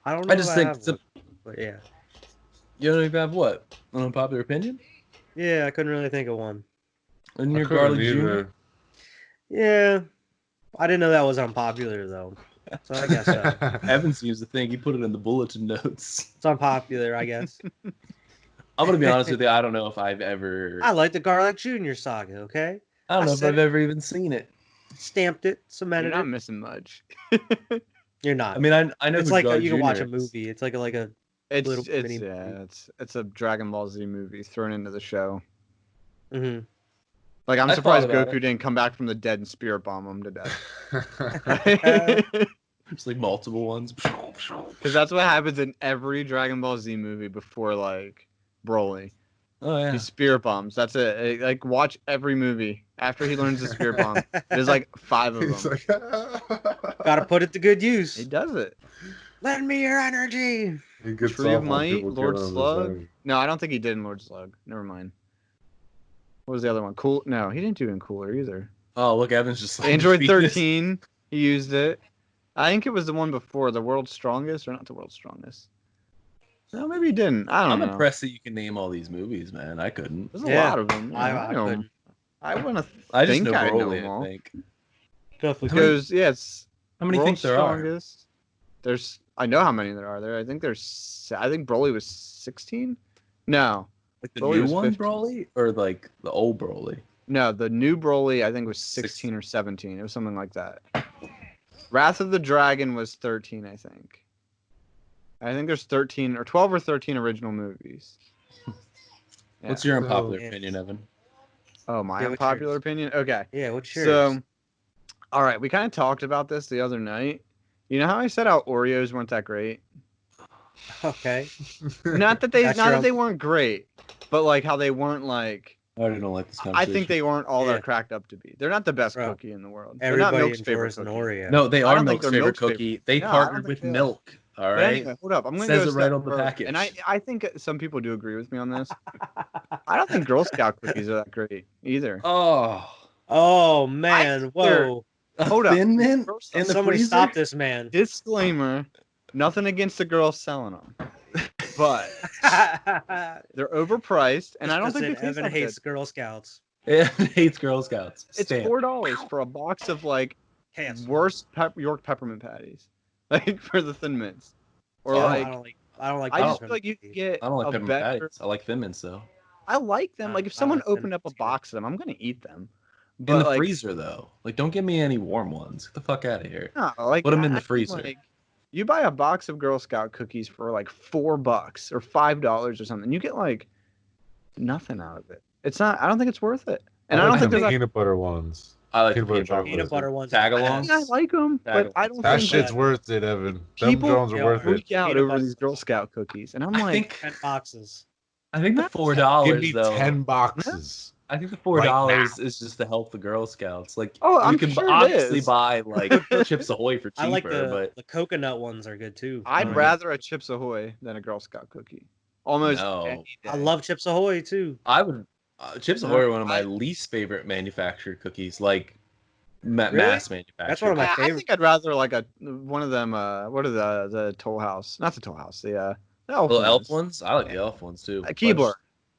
I don't know I if just I think have one, but yeah. you don't even have what? An unpopular opinion? Yeah, I couldn't really think of one. And I your couldn't garlic junior? either. Yeah, I didn't know that was unpopular though, so I guess so. Evan seems to think he put it in the bulletin notes. It's unpopular, I guess. I'm gonna be honest with you. I don't know if I've ever. I like the Garlic Jr. saga. Okay, I don't know if said I've ever even seen it. stamped it, You're cemented not it. missing much. You're not. I mean, I know It's who like Garlic you can watch a Jr. is. movie. It's like a little mini movie. It's a Dragon Ball Z movie thrown into the show. Mm-hmm. Like I'm I surprised thought about Goku didn't come back from the dead and spirit bomb him to death. Just like multiple ones. Because that's what happens in every Dragon Ball Z movie before like Broly. Oh yeah. He spirit bombs. That's it. Like watch every movie after he learns the spirit bomb. There's like 5 of He's them. like, Gotta put it to good use. He does it. Lend me your energy. he gets Tree of off on Might, people Lord killing him Slug. his No, I don't think he did in Lord Slug. Never mind. What was the other one? Cool. No, he didn't do it in Cooler either. Oh look, Evan's just like Android Venus. 13. He used it. I think it was the one before, the World's Strongest, or not the World's Strongest. No, maybe he didn't. I don't I'm know. impressed that you can name all these movies, man. I couldn't. There's a Yeah, lot of them. I know 'em. couldn't. I want to I just think know I know Broly. them all. I think. Definitely. Because yeah, it's How many World's think there are? Strongest. There's. I know how many there are. I think there's. I think Broly was 16. No, Like the Broly new was one, 15. Broly, or like the old Broly? no, the new Broly I think was 16 or 17. It was something like that. Wrath of the Dragon was 13, I think. I think there's 13 or 12 or 13 original movies. Yeah. What's your unpopular yeah. opinion, Evan? Oh, my Yeah, what's unpopular yours? opinion? Okay. Yeah, what's yours? So, all right, we kind of talked about this the other night. You know how I said how Oreos weren't that great? Okay. Not that That's your they weren't great, but like how they weren't like. I already don't like this I conversation. think they weren't all Yeah. they're cracked up to be. They're not the best Bro, cookie in the world. They're not Everybody Milk's favorite enjoys an cookie. Oreo. No, they I are don't think Milk's they're favorite Milk's favorite. cookie. They No, I don't partnered think with they are. Milk. All But right. anyway, hold up. I'm gonna Says go it a step right on the further. package. And I think some people do agree with me on this. I don't think Girl Scout cookies are that great either. Oh. Oh man, whoa! Hold up. Thin Mint First in the Somebody freezer? stop this man. Disclaimer: nothing against the girls selling them, but they're overpriced, and I don't think they taste Evan that hates good. Girl Scouts. It hates Girl Scouts. It's Stamp. $4 for a box of like Chaos. worst York peppermint patties, like for the Thin Mints, or Oh, like I don't like. I just peppermint feel like you cookies. could get I don't like a peppermint better. patties. I like Thin Mints though. I like them. Like if I someone like Thin opened up a Mints, too. box of them, I'm gonna eat them. In But the like, freezer though. Like don't give me any warm ones. Get the fuck out of here. no, like Put 'em in the I mean, freezer. like, you buy a box of Girl Scout cookies for like $4 or $5 or something. You get like nothing out of it. It's not. I don't think it's worth it. And I don't think the there's. Like, peanut butter ones. I like Peanut the butter peanut butter chocolate. Peanut butter ones. Tag are I alongs. bad. like them, but I don't That think shit's that worth it, Evan. Them people drones are worth it. freak out Peanut over butter. these Girl Scout cookies, and I'm I like, think 10 boxes. I think the Not- $4 Give me though. 10 boxes. I think the Right $4 is just to help the Girl Scouts. Like Oh, you I'm can sure it obviously is. buy like Chips Ahoy for cheaper, I like but the coconut ones are good too. I'd Um, rather a Chips Ahoy than a Girl Scout cookie. Almost No. any day. I love Chips Ahoy too. I would Chips No, Ahoy are one of my I- least favorite manufactured cookies, like Really? mass manufactured. That's one of my I favorite. think I'd rather like one of them. What are the Toll House? Not the Toll House. The elf little elf ones. ones. I like the elf ones too. A Keebler.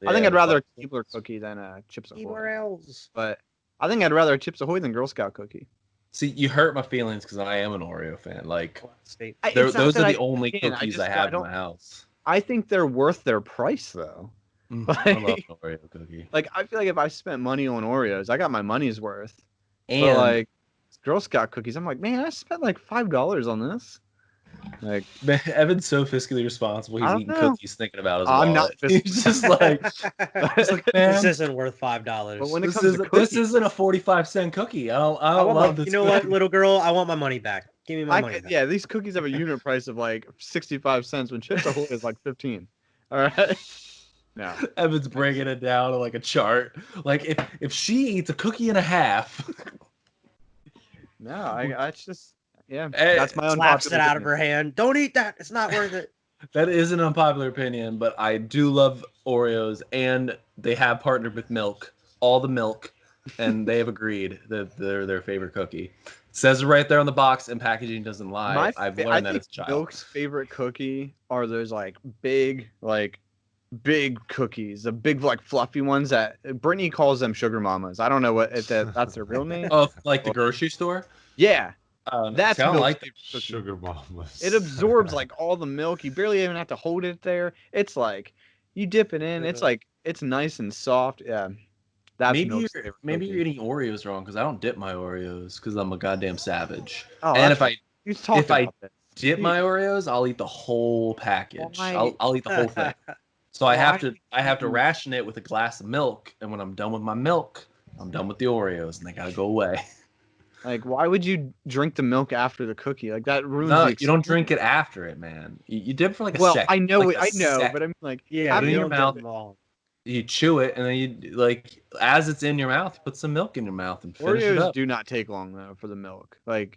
I think Yeah, I'd rather a the Keebler cookie than a Chips Ahoy. Keebler elves. But I think I'd rather a Chips Ahoy than Girl Scout cookie. See, you hurt my feelings because I am an Oreo fan. Like State. I- those it's not are that the I- only again, I cookies just- I I have in don't- my house. I think they're worth their price though. I love an Like- Oreo cookie. Like I feel like if I spent money on Oreos, I got my money's worth. And But like Girl Scout cookies, I'm like, man, I spent like $5 on this. Like man, Evan's so fiscally responsible. I He's don't eating know. cookies, thinking about his I'm not wallet. He's just like, he's like, This man, isn't worth $5. But when it this, comes to this cookies, isn't a 45-cent cookie. I don't I want love my, this. you know what, cookie. little girl? I want my money back. Give me my money back. yeah, these cookies have a unit price of like 65 cents when Chips Ahoy is like 15. All right. No. Evan's breaking it down to like a chart. Like if she eats a cookie and a half, No, I just yeah, Eh, that's my Slaps it unpopular out of opinion. her hand. Don't eat that. It's not worth it. that is an unpopular opinion, but I do love Oreos, and they have partnered with milk. All the milk. and they have agreed that they're their favorite cookie. It says it right there on the box, and packaging doesn't lie. I've I learned that think as a child. Milk's favorite cookie are those big cookies, the big fluffy ones that Brittany calls them sugar mamas. I don't know if that's their real name. Oh, like the grocery store? Yeah, That's that's I don't Milk's like favorite cookie. Sugar mamas. It absorbs all the milk. You barely even have to hold it there. It's like you dip it in. It's nice and soft. Yeah, that's maybe Milk's you're favorite maybe cookie. you're eating Oreos wrong because I don't dip my Oreos because I'm a goddamn savage. Oh, And that's you talked if I about this. dip my Oreos, I'll eat the whole package. Why? I'll eat the whole thing. So I have to you- ration it with a glass of milk, and when I'm done with my milk, I'm done with the Oreos, and they gotta go away. Why would you drink the milk after the cookie? That ruins No, the you don't experience. drink it after it, man. You dip for like a Well, second. I know like it. a I know, sec. but I'm Yeah, Put it in you your don't get mouth. them all. You chew it, and then you as it's in your mouth, you put some milk in your mouth and finish it Oreos up. do not take long though for the milk. Wait.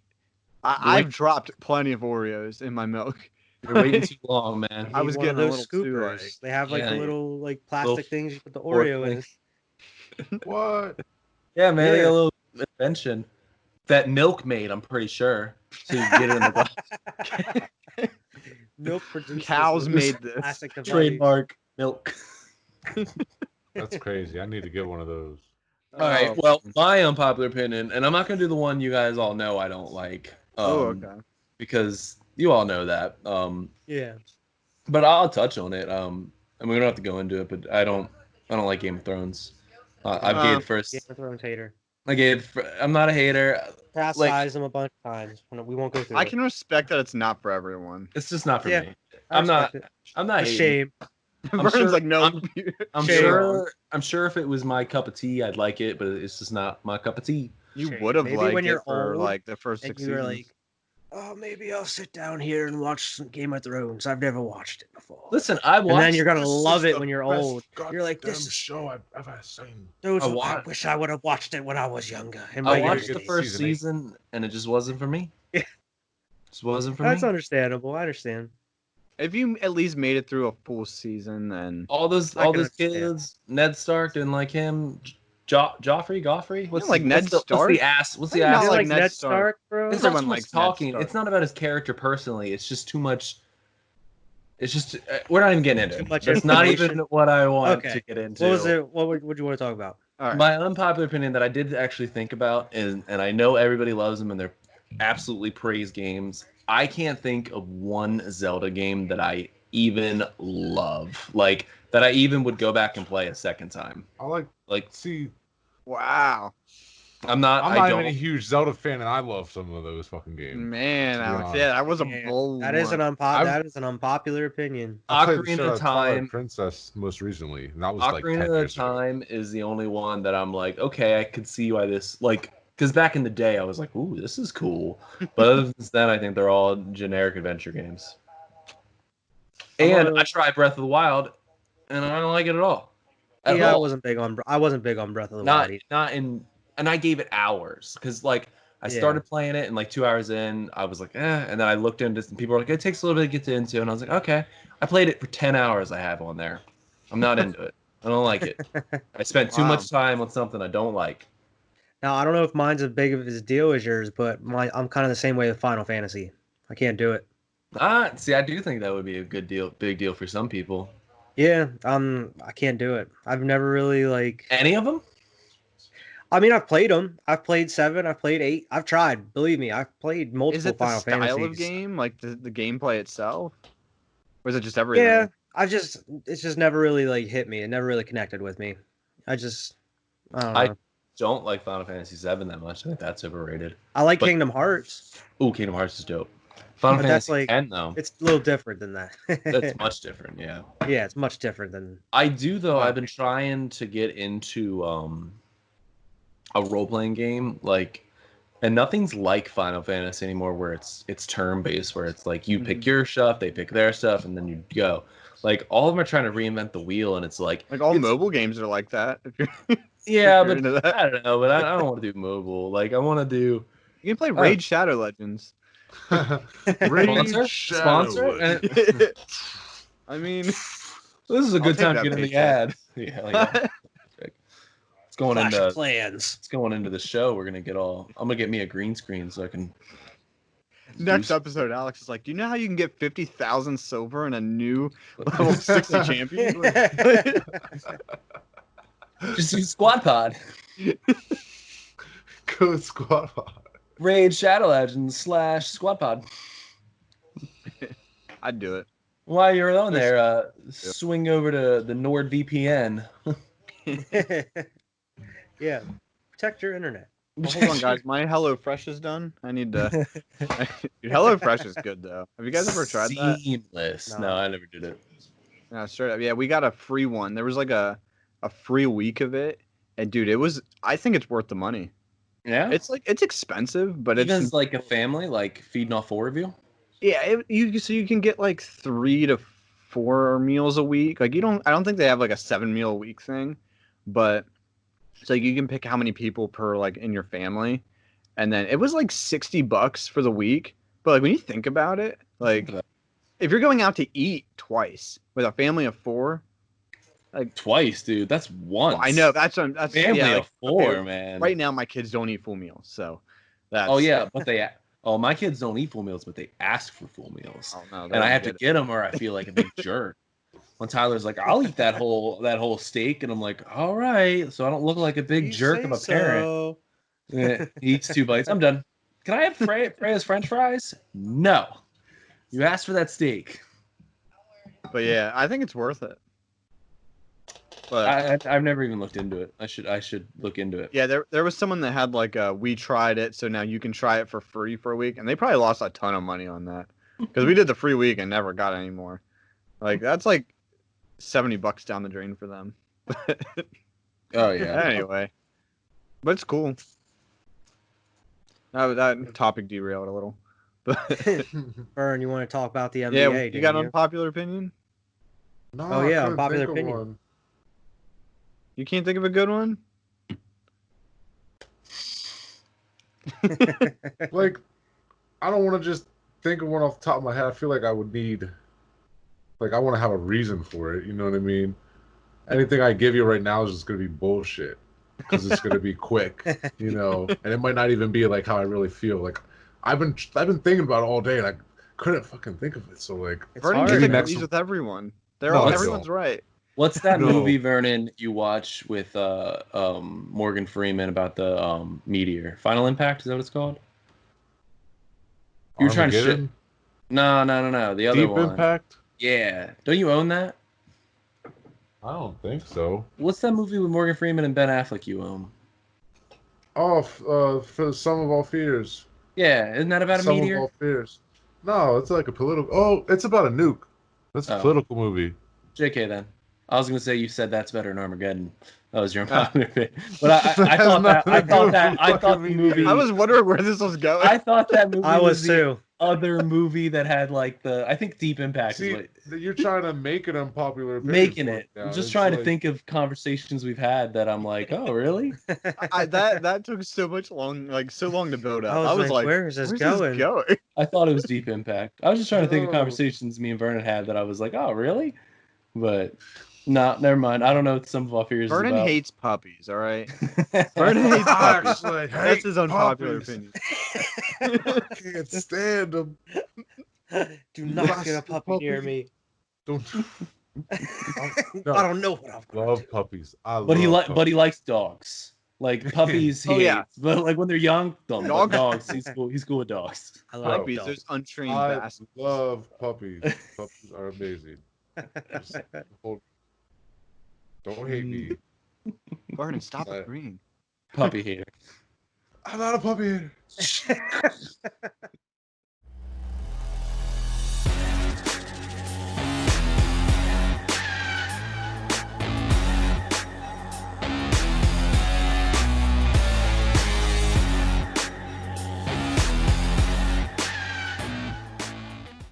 I've dropped plenty of Oreos in my milk. You're waiting too long, man. I You was need one of getting a those little too, scoopers. They have the Yeah. little plastic Little things you put the fork Oreo thing. in. What? Yeah, man, they got Yeah. a little invention that milk made. I'm pretty sure. So you get it in the glass. Milk produced Cows this made this. plastic device. Trademark milk. That's crazy. I need to get one of those. All right. Oh, Well, my unpopular opinion, and I'm not gonna do the one you guys all know I don't like. okay. Because you all know that. Yeah. But I'll touch on it. And we don't have to go into it. But I don't like Game of Thrones. I've gave first. Game of Thrones hater. I'm not a hater. Chastised them a bunch of times. We won't go through I it. can respect that it's not for everyone. It's just not for Yeah. me. I I'm not. respect it. I'm not A hating. shame. Vernon's sure- no. I'm Shame. sure. I'm sure if it was my cup of tea, I'd like it. But it's just not my cup of tea. You Shame. would have Maybe liked when it you're for old the first And 6 you were seasons. like, oh, maybe I'll sit down here and watch some Game of Thrones. I've never watched it before. Listen, I watched. and then you're gonna This love is it the when you're best old. You're like, this goddamn is show I've ever seen. Dude, I I watched- wish I would have watched it when I was younger. In my I younger watched the days. first Season eight. season, and it just wasn't for me. Yeah. Just wasn't for That's me. understandable. I understand. If you at least made it through a full season, then All those I can kids. understand. Ned Stark didn't like him. Joffrey. What's like Ned What's Stark? the ass? What's the I do not ass? You like like Ned Ned Stark. Stark, bro? It's not Everyone too much likes Ned talking. Stark. It's not about his character personally. It's just too much. It's just we're not even getting into Too it. much That's not even information. what I want Okay. to get into. What was it? What would you want to talk about? all right. My unpopular opinion that I did actually think about, and I know everybody loves them and they're absolutely praised games. I can't think of one Zelda game that I even love, like that I even would go back and play a second time. I like. Like See, Wow, I'm not. I'm I not don't. even a huge Zelda fan, and I love some of those fucking games. man, To be Alex, honest. yeah, that was a Yeah, bold that is one. that is an unpopular opinion. I played the Ocarina shit out of of Twilight Time. Princess most recently, and that was like 10 Ocarina of years ago. Time is the only one that I'm like, okay, I could see why this because back in the day I was like, ooh, this is cool. But other than that, I think they're all generic adventure games. And I tried Breath of the Wild, and I don't like it at all. At Yeah, I all. wasn't big on Breath of the Not Wild. not in, and I gave it hours because I Yeah. started playing it and 2 hours in I was like, and then I looked into this and people were like, it takes a little bit to get into, and I was like, okay. I played it for 10 hours. I have on there. I'm not into it. I don't like it. I spent too Wow. much time on something I don't like. Now I don't know if mine's as big of a deal as yours, but I'm kind of the same way with Final Fantasy. I can't do it. See, I do think that would be a big deal for some people. Yeah, I can't do it. I've never really Any of them? I mean, I've played them. I've played 7. I've played 8. I've tried. Believe me, I've played multiple Is it the Final style Fantasies. of game, like the gameplay itself, or is it just everything? Yeah, it's just never really hit me. It never really connected with me. I don't I know. don't like Final Fantasy VII that much. I think that's overrated. I like but- Kingdom Hearts. Ooh, Kingdom Hearts is dope. Final But that's Fantasy X though. It's a little different than that. That's much different, yeah. Yeah, it's much different than. I do though. I've been trying to get into a role playing game and nothing's like Final Fantasy anymore, where it's turn based, where it's like you pick your stuff, they pick their stuff, and then you go. All of them are trying to reinvent the wheel, and it's like all it's- mobile games are like that. If you're, Yeah, if you're but into that. I don't know. But I don't want to do mobile. I want to do You can play Raid Shadow Legends. Raid Sponsor? Shadow Sponsor? Legends. I mean, this is a good take time to that get in the paycheck. ad. Yeah, It's going Clash of into Clans. it's going into the show. We're gonna get all. I'm gonna get me a green screen so I can. Next boost- episode, Alex is like, "Do you know how you can get 50,000 silver in a new level 60 champion?" Just use Squad Pod. Good squad. Raid Shadow Legends / Squad Pod. I'd do it. While you're on there, swing over to the NordVPN. Yeah. Protect your internet. Oh, hold on, guys. My HelloFresh is done. I need to. Dude, HelloFresh is good though. Have you guys ever tried that? Seamless. No, I never did it. No, straight up. Yeah, we got a free one. There was like a free week of it, and dude, it was. I think it's worth the money. Yeah. It's like it's expensive, but Even it's as like a family, like feeding all 4 of you. yeah. You can get like 3 to 4 meals a week. Like you don't. I don't think they have like a 7-meal a week thing, but it's like you can pick how many people per like in your family, and then it was like $60 for the week. But like when you think about it, like if you're going out to eat twice with a family of 4, like Twice, dude. That's once. I know that's Family yeah, of 4, okay, man. Right now, my kids don't eat full meals, so that's. Oh yeah, but my kids don't eat full meals, but they ask for full meals, Oh no, and I have to get them, or I feel like a big jerk. When Tyler's like, "I'll eat that whole steak," and I'm like, "All right," so I don't look like a big jerk of a parent. Yeah, he eats 2 bites. I'm done. Can I have Freya's French fries? No. You asked for that steak. But yeah, I think it's worth it. But I've never even looked into it. I should look into it. yeah, there was someone that had like we tried it, so now you can try it for free for a week, and they probably lost a ton of money on that because we did the free week and never got any more. Like that's like $70 down the drain for them. Oh yeah. Anyway, but it's cool. That topic derailed a little. But Vern, you want to talk about the NBA? yeah, you got an didn't unpopular opinion? No, Oh, I yeah, couldn't unpopular think of opinion. one. You can't think of a good one? Like, I don't want to just think of one off the top of my head. I feel like I would need, like, I want to have a reason for it. You know what I mean? Anything I give you right now is just gonna be bullshit because it's gonna be quick, you know, and it might not even be like how I really feel. Like, I've been thinking about it all day, and I couldn't fucking think of it. So like, It's Vernon hard, just man. agrees with everyone. No, I Everyone's don't. right. What's that No. movie, Vernon, you watch with Morgan Freeman about the meteor? Final Impact, is that what it's called? You were trying to shit. Armageddon? No. The other Deep one. Impact? Yeah. Don't you own that? I don't think so. What's that movie with Morgan Freeman and Ben Affleck you own? Oh, for the Sum of All Fears. Yeah, isn't that about a Sum meteor? of All Fears. No, it's like a political. Oh, it's about a nuke. That's a Oh. political movie. JK then. I was gonna say you said that's better than Armageddon. That was your unpopular pick. But I thought the movie. I was wondering where this was going. I thought that movie I was the too. other movie that had like I think Deep Impact See, is what you're trying to make it unpopular. opinion making for it. now. I'm just It's trying to like- think of conversations we've had that I'm like, oh really? that took so long to build up. I was like, where is this going? I thought it was Deep Impact. I was just trying to think of No. conversations me and Vernon had that I was like, oh really? But no, never mind. I don't know what Some of Our Fears is Vernon about. hates puppies, all right? Vernon hates I puppies. actually That's hate his unpopular puppies. opinion. I can't stand them. Do not get a puppy near Puppy. me. Don't. No. I don't know what I'm going Love to do. puppies. But he likes dogs. Like puppies, he Oh, yeah. hates. But like when they're young, don't Dogs- dogs. He's cool. He's cool with dogs. I like Puppies, dogs. those untrained I bastards. love puppies. Puppies are amazing. Don't hate me. Vernon, stop Right. agreeing. Puppy hater. I'm not a puppy hater.